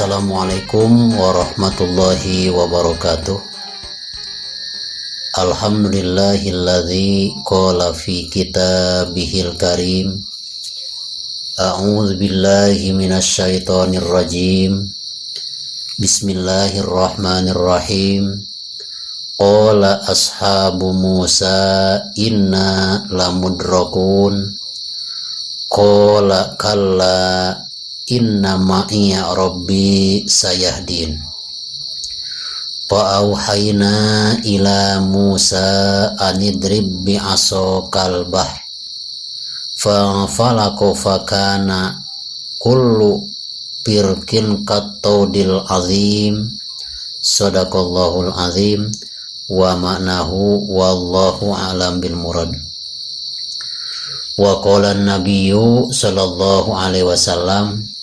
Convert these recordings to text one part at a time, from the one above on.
Assalamualaikum warahmatullahi wabarakatuh. Alhamdulillahilladzi qala fi kitabihil karim. A'udzu billahi minasyaitonir rajim. Bismillahirrahmanirrahim. Qala ashabu Musa inna lamudrakun. Qala kalla inna ma'iya rabbi sayahdin. Fa'auhayna ila Musa anidrib bi'asokal bahr fa'falaku fakana kullu firkin kattaudil azim. Sadaqallahul azim wa ma'nahu wallahu alam bil murad. Wa qala an-nabiyyu sallallahu alaihi wasallam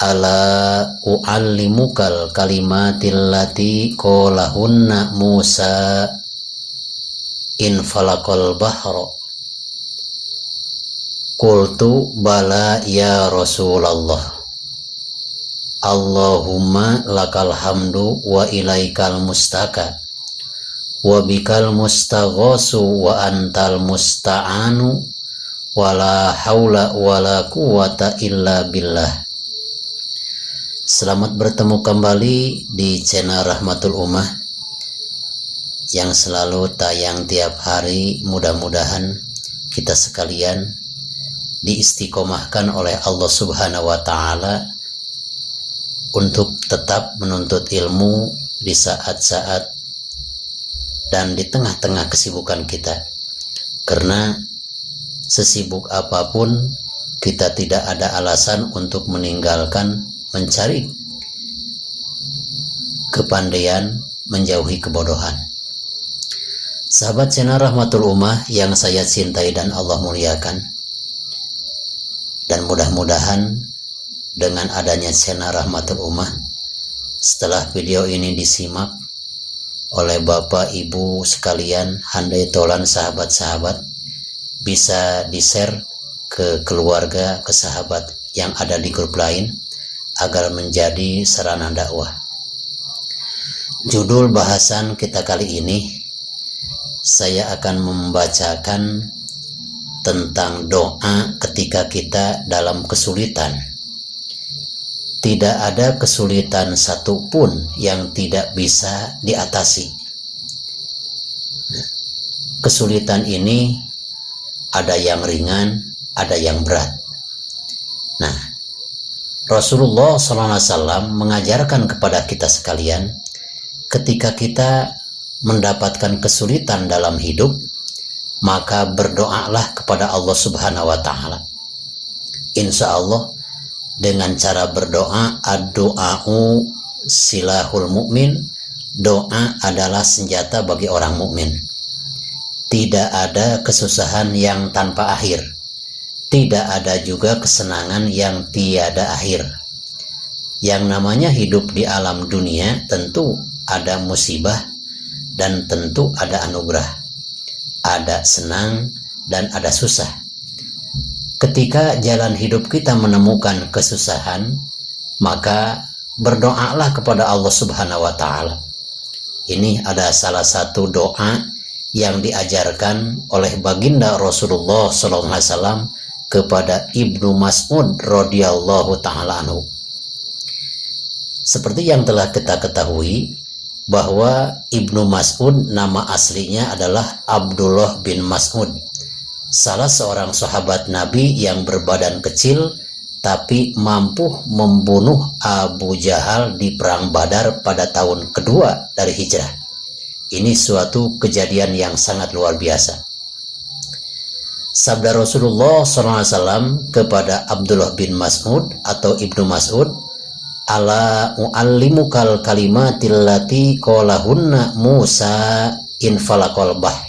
ala u'allimukal kalimatil lati qalahunna Musa in falaqal bahra. Qultu bala ya Rasulullah. Allahumma lakal hamdu wa ilaikal mustaka wa bikal mustaghasu wa antal musta'anu wala haula wala quwata illa billah. Selamat bertemu kembali di channel Rahmatul Ummah yang selalu tayang tiap hari. Mudah-mudahan kita sekalian diistiqomahkan oleh Allah Subhanahu wa Ta'ala untuk tetap menuntut ilmu di saat-saat dan di tengah-tengah kesibukan kita, karena sesibuk apapun kita tidak ada alasan untuk meninggalkan mencari kepandaian, menjauhi kebodohan. Sahabat channel Rahmatul Ummah yang saya cintai dan Allah muliakan, dan mudah-mudahan dengan adanya channel Rahmatul Ummah, setelah video ini disimak oleh Bapak Ibu sekalian, handai tolan sahabat-sahabat, bisa di-share ke keluarga, ke sahabat yang ada di grup lain agar menjadi sarana dakwah. Judul bahasan kita kali ini, saya akan membacakan tentang doa ketika kita dalam kesulitan. Tidak ada kesulitan satupun yang tidak bisa diatasi. Kesulitan ini ada yang ringan, ada yang berat. Nah, Rasulullah SAW mengajarkan kepada kita sekalian, ketika kita mendapatkan kesulitan dalam hidup, maka berdoalah kepada Allah Subhanahu wa Ta'ala. Insya Allah dengan cara berdoa, ad-du'a'u silahul mu'min, doa adalah senjata bagi orang mukmin. Tidak ada kesusahan yang tanpa akhir. Tidak ada juga kesenangan yang tiada akhir. Yang namanya hidup di alam dunia tentu ada musibah dan tentu ada anugerah. Ada senang dan ada susah. Ketika jalan hidup kita menemukan kesusahan, maka berdoalah kepada Allah Subhanahu wa Ta'ala. Ini ada salah satu doa yang diajarkan oleh baginda Rasulullah SAW kepada Ibnu Mas'ud radhiyallahu ta'ala anhu. Seperti yang telah kita ketahui bahwa Ibnu Mas'ud nama aslinya adalah Abdullah bin Mas'ud, salah seorang sahabat Nabi yang berbadan kecil tapi mampu membunuh Abu Jahal di perang Badar pada tahun kedua dari hijrah. Ini suatu kejadian yang sangat luar biasa. Sabda Rasulullah SAW kepada Abdullah bin Mas'ud atau Ibnu Mas'ud, ala u'allimukal kalimatil lati qalahunna Musa in falaqal bahr.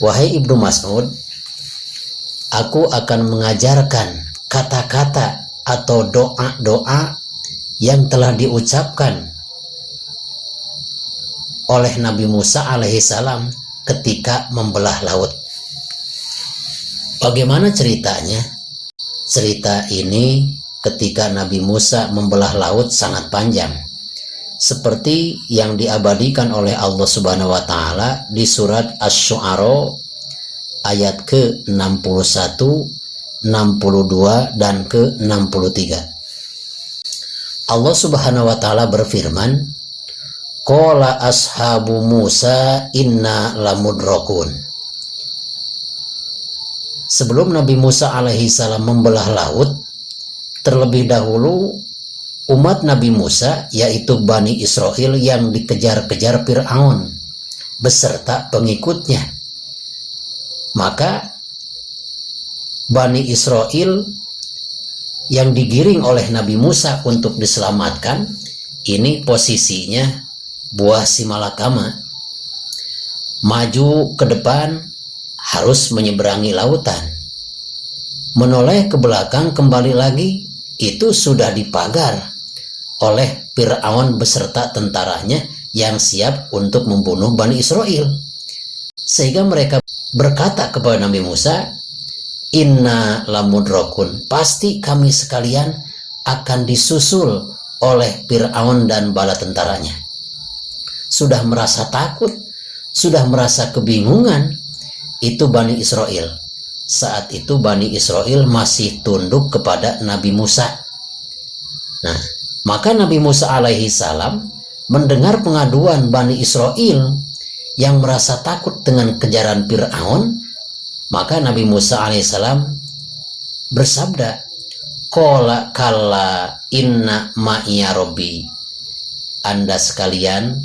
Wahai Ibnu Mas'ud, aku akan mengajarkan kata-kata atau doa-doa yang telah diucapkan oleh Nabi Musa alaihissalam ketika membelah laut. Bagaimana ceritanya? Cerita ini ketika Nabi Musa membelah laut sangat panjang, seperti yang diabadikan oleh Allah Subhanahu wa taala di surat Asy-Syu'ara ayat ke-61, 62 dan ke-63. Allah Subhanahu wa taala berfirman, qala ashabu Musa inna lamudrakun. Sebelum Nabi Musa alaihi salam membelah laut, terlebih dahulu umat Nabi Musa, yaitu Bani Israel, yang dikejar-kejar Fir'aun beserta pengikutnya. Maka Bani Israel yang digiring oleh Nabi Musa untuk diselamatkan, ini posisinya buah si malakama, maju ke depan harus menyeberangi lautan, menoleh ke belakang kembali lagi itu sudah dipagar oleh Fir'aun beserta tentaranya yang siap untuk membunuh Bani Israel. Sehingga mereka berkata kepada Nabi Musa, inna lamudrakun, pasti kami sekalian akan disusul oleh Fir'aun dan bala tentaranya. Sudah merasa takut, sudah merasa kebingungan itu Bani Israel. Saat itu Bani Israel masih tunduk kepada Nabi Musa. Nah, maka Nabi Musa alaihi salam mendengar pengaduan Bani Israel yang merasa takut dengan kejaran Fir'aun. Maka Nabi Musa alaihi salam bersabda, qala kalla inna ma'iya rabbi. Anda sekalian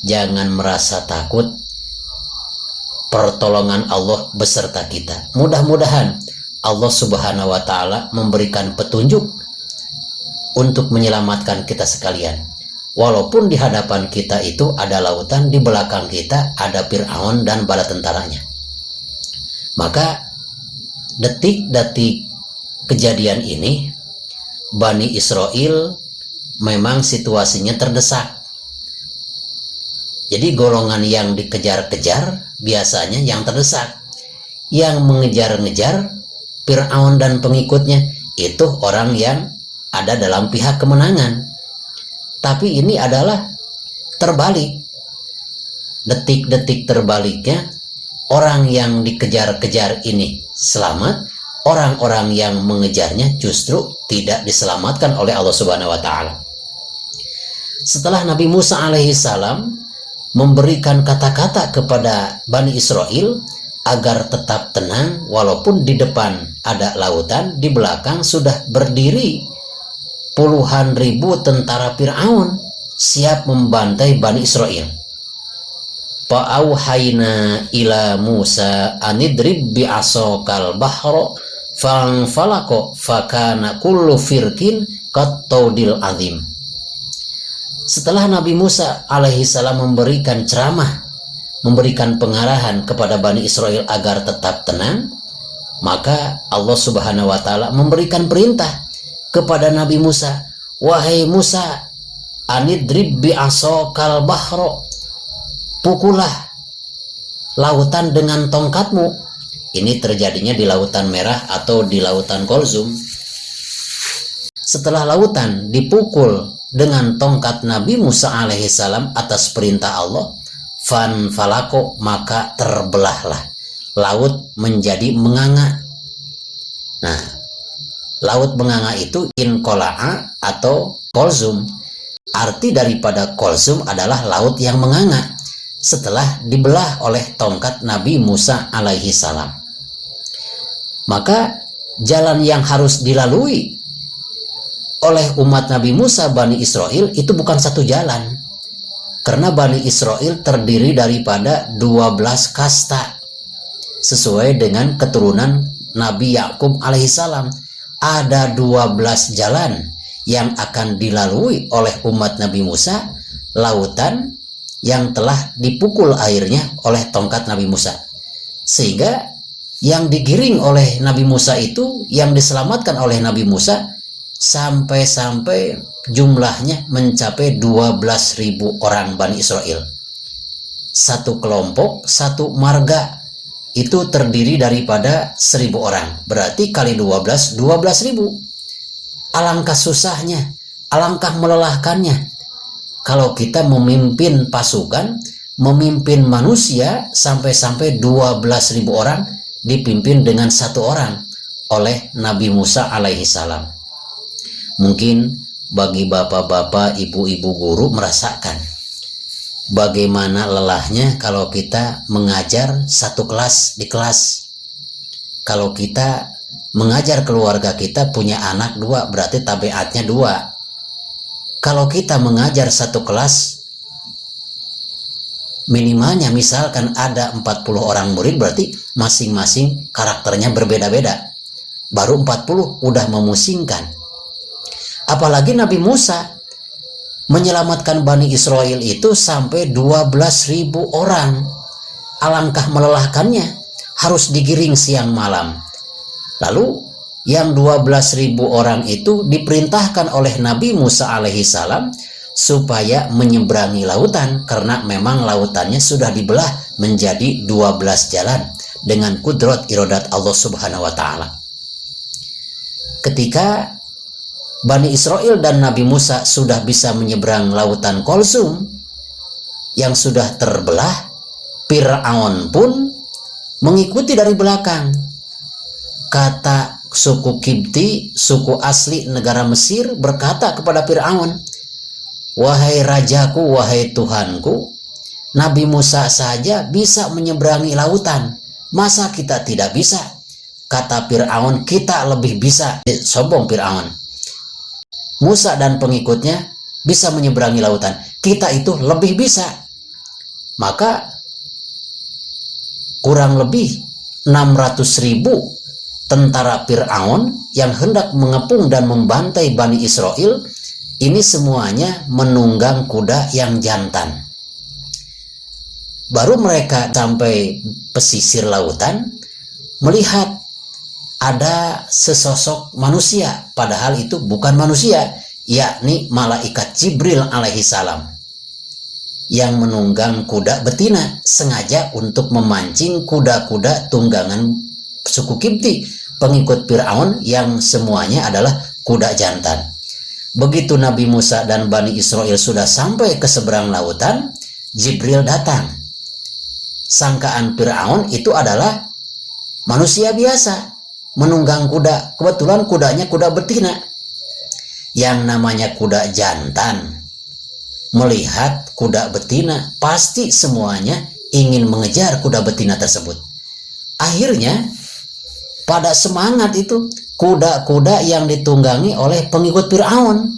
jangan merasa takut, pertolongan Allah beserta kita. Mudah-mudahan Allah Subhanahu wa taala memberikan petunjuk untuk menyelamatkan kita sekalian. Walaupun di hadapan kita itu ada lautan, di belakang kita ada Fir'aun dan bala tentaranya. Maka detik-detik kejadian ini Bani Israel memang situasinya terdesak. Jadi golongan yang dikejar-kejar biasanya yang terdesak. Yang mengejar-ngejar Fir'aun dan pengikutnya itu orang yang ada dalam pihak kemenangan. Tapi ini adalah terbalik. Detik-detik terbaliknya, orang yang dikejar-kejar ini selamat, orang-orang yang mengejarnya justru tidak diselamatkan oleh Allah Subhanahu wa taala. Setelah Nabi Musa alaihi salam memberikan kata-kata kepada Bani Israel agar tetap tenang, walaupun di depan ada lautan, di belakang sudah berdiri puluhan ribu tentara Fir'aun siap membantai Bani Israel. Fa'auhayna ila Musa anidrib bi'asokal bahro fanfalako fakana kullu firkin kattaudil azim. Setelah Nabi Musa alaihi salam memberikan ceramah, memberikan pengarahan kepada Bani Israel agar tetap tenang, maka Allah Subhanahu wa taala memberikan perintah kepada Nabi Musa, wahai Musa, anidrib bi'asokal bahro, pukullah lautan dengan tongkatmu. Ini terjadinya di Lautan Merah atau di Lautan Kulzum. Setelah lautan dipukul dengan tongkat Nabi Musa alaihi salam atas perintah Allah, fanfalako, maka terbelahlah laut menjadi menganga. Nah, laut menganga itu inqola'a atau Kulzum. Arti daripada Kulzum adalah laut yang menganga setelah dibelah oleh tongkat Nabi Musa alaihi salam. Maka jalan yang harus dilalui oleh umat Nabi Musa Bani Israel itu bukan satu jalan, karena Bani Israel terdiri daripada 12 kasta sesuai dengan keturunan Nabi Yakub alaihissalam. Ada 12 jalan yang akan dilalui oleh umat Nabi Musa, lautan yang telah dipukul airnya oleh tongkat Nabi Musa, sehingga yang digiring oleh Nabi Musa itu, yang diselamatkan oleh Nabi Musa, sampai-sampai jumlahnya mencapai 12.000 orang Bani Israel. Satu kelompok, satu marga itu terdiri daripada 1.000 orang. Berarti kali 12, 12.000. alangkah susahnya, alangkah melelahkannya kalau kita memimpin pasukan, memimpin manusia sampai-sampai 12.000 orang dipimpin dengan satu orang oleh Nabi Musa alaihi salam. Mungkin bagi bapak-bapak, ibu-ibu guru merasakan bagaimana lelahnya kalau kita mengajar satu kelas di kelas. Kalau kita mengajar keluarga kita punya anak 2, berarti tabiatnya 2. Kalau kita mengajar satu kelas, minimalnya misalkan ada 40 orang murid, berarti masing-masing karakternya berbeda-beda. Baru 40 udah memusingkan. Apalagi Nabi Musa menyelamatkan Bani Israel itu sampai 12.000 orang. Alangkah melelahkannya, harus digiring siang malam. Lalu yang 12.000 orang itu diperintahkan oleh Nabi Musa alaihi salam supaya menyeberangi lautan, karena memang lautannya sudah dibelah menjadi 12 jalan dengan kudrat iradat Allah subhanahu wa ta'ala. Ketika Bani Israel dan Nabi Musa sudah bisa menyeberang lautan Kulsum yang sudah terbelah, Fir'aun pun mengikuti dari belakang. Kata suku Kipti, suku asli negara Mesir, berkata kepada Fir'aun, "Wahai rajaku, wahai Tuhanku, Nabi Musa saja bisa menyeberangi lautan, masa kita tidak bisa?" Kata Fir'aun, "Kita lebih bisa." Sombong Fir'aun. Musa dan pengikutnya bisa menyeberangi lautan, kita itu lebih bisa. Maka kurang lebih 600.000 tentara Fir'aun yang hendak mengepung dan membantai Bani Israel ini semuanya menunggang kuda yang jantan. Baru mereka sampai pesisir lautan, melihat ada sesosok manusia, padahal itu bukan manusia, yakni malaikat Jibril alaihi salam yang menunggang kuda betina sengaja untuk memancing kuda-kuda tunggangan suku Kipti, pengikut Fir'aun yang semuanya adalah kuda jantan. Begitu Nabi Musa dan Bani Israel sudah sampai ke seberang lautan, Jibril datang. Sangkaan Fir'aun itu adalah manusia biasa menunggang kuda. Kebetulan kudanya kuda betina. Yang namanya kuda jantan melihat kuda betina, pasti semuanya ingin mengejar kuda betina tersebut. Akhirnya pada semangat itu, kuda-kuda yang ditunggangi oleh pengikut Fir'aun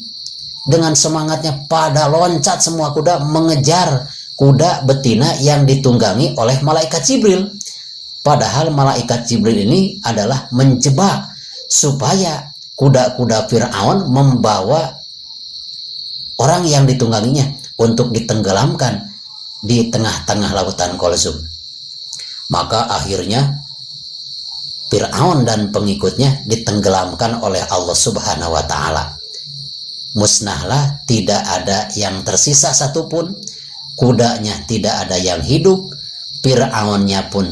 dengan semangatnya pada loncat semua kuda mengejar kuda betina yang ditunggangi oleh malaikat Jibril. Padahal malaikat Jibril ini adalah menjebak supaya kuda-kuda Fir'aun membawa orang yang ditungganginya untuk ditenggelamkan di tengah-tengah lautan Kulsum. Maka akhirnya Fir'aun dan pengikutnya ditenggelamkan oleh Allah subhanahu wa ta'ala. Musnahlah, tidak ada yang tersisa satupun, kudanya tidak ada yang hidup, Fir'aunnya pun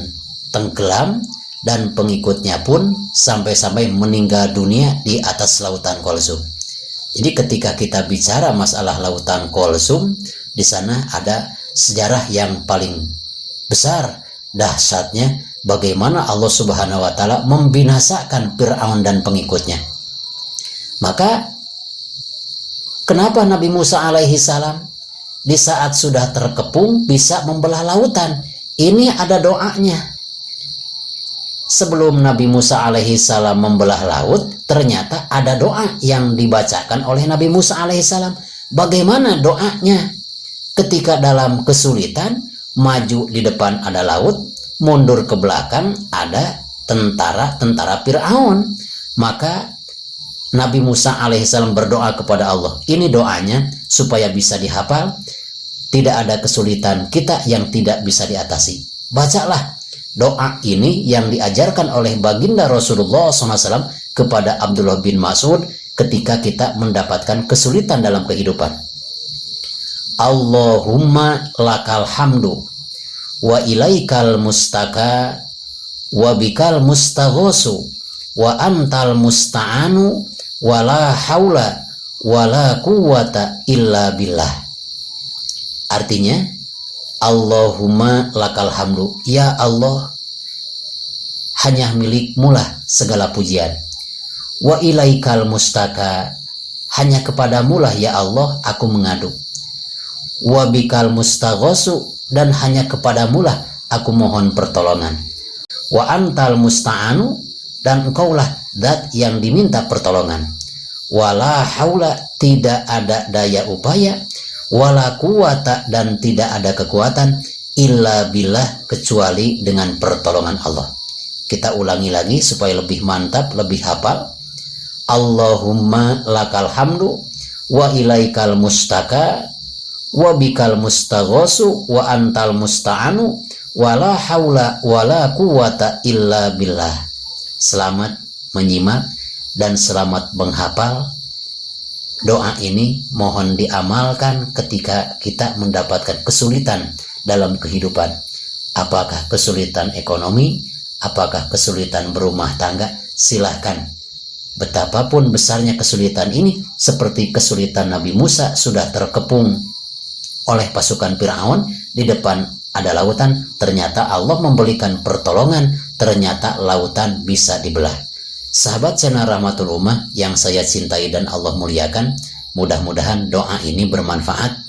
tenggelam, dan pengikutnya pun sampai-sampai meninggal dunia di atas lautan Kulsum. Jadi ketika kita bicara masalah lautan Kulsum, di sana ada sejarah yang paling besar, dahsyatnya bagaimana Allah subhanahu wa ta'ala membinasakan Fir'aun dan pengikutnya. Maka kenapa Nabi Musa alaihi salam di saat sudah terkepung bisa membelah lautan? Ini ada doanya. Sebelum Nabi Musa alaihi salam membelah laut, ternyata ada doa yang dibacakan oleh Nabi Musa alaihi salam. Bagaimana doanya? Ketika dalam kesulitan, maju di depan ada laut, mundur ke belakang ada tentara Fir'aun. Maka Nabi Musa alaihissalam berdoa kepada Allah. Ini doanya supaya bisa dihafal. Tidak ada kesulitan kita yang tidak bisa diatasi. Bacalah doa ini yang diajarkan oleh baginda Rasulullah SAW kepada Abdullah bin Mas'ud ketika kita mendapatkan kesulitan dalam kehidupan. Allahumma lakal hamdu wa ilaikal mustaka wa bikal mustaghosu wa antal musta'anu wala haula wala quwwata illa billah. Artinya, Allahumma lakal hamdu, ya Allah, hanya milikmu lah segala pujian. Wa ilaikal mustaka, hanya kepadamu lah ya Allah aku mengadu. Wa bikal mustaghosu, dan hanya kepadamu lah aku mohon pertolongan. Wa antal musta'anu, dan engkaulah zat yang diminta pertolongan. Wala haula, tidak ada daya upaya, wala quwata, dan tidak ada kekuatan, illa billah, kecuali dengan pertolongan Allah. Kita ulangi lagi supaya lebih mantap, lebih hafal. Allahumma lakal hamdu wa ilaikal mustaka wa bikal mustaghosu wa antal musta'anu wala haula wala quwata illa billah. Selamat menyimak dan selamat menghafal. Doa ini mohon diamalkan ketika kita mendapatkan kesulitan dalam kehidupan. Apakah kesulitan ekonomi, apakah kesulitan berumah tangga, silahkan. Betapapun besarnya kesulitan ini, seperti kesulitan Nabi Musa sudah terkepung oleh pasukan Fir'aun, di depan ada lautan, ternyata Allah memberikan pertolongan, ternyata lautan bisa dibelah. Sahabat channel Rahmatul Ummah yang saya cintai dan Allah muliakan, mudah-mudahan doa ini bermanfaat.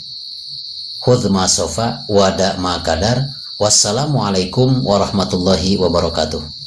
Khudh ma sofa wada ma kadar. Wassalamualaikum warahmatullahi wabarakatuh.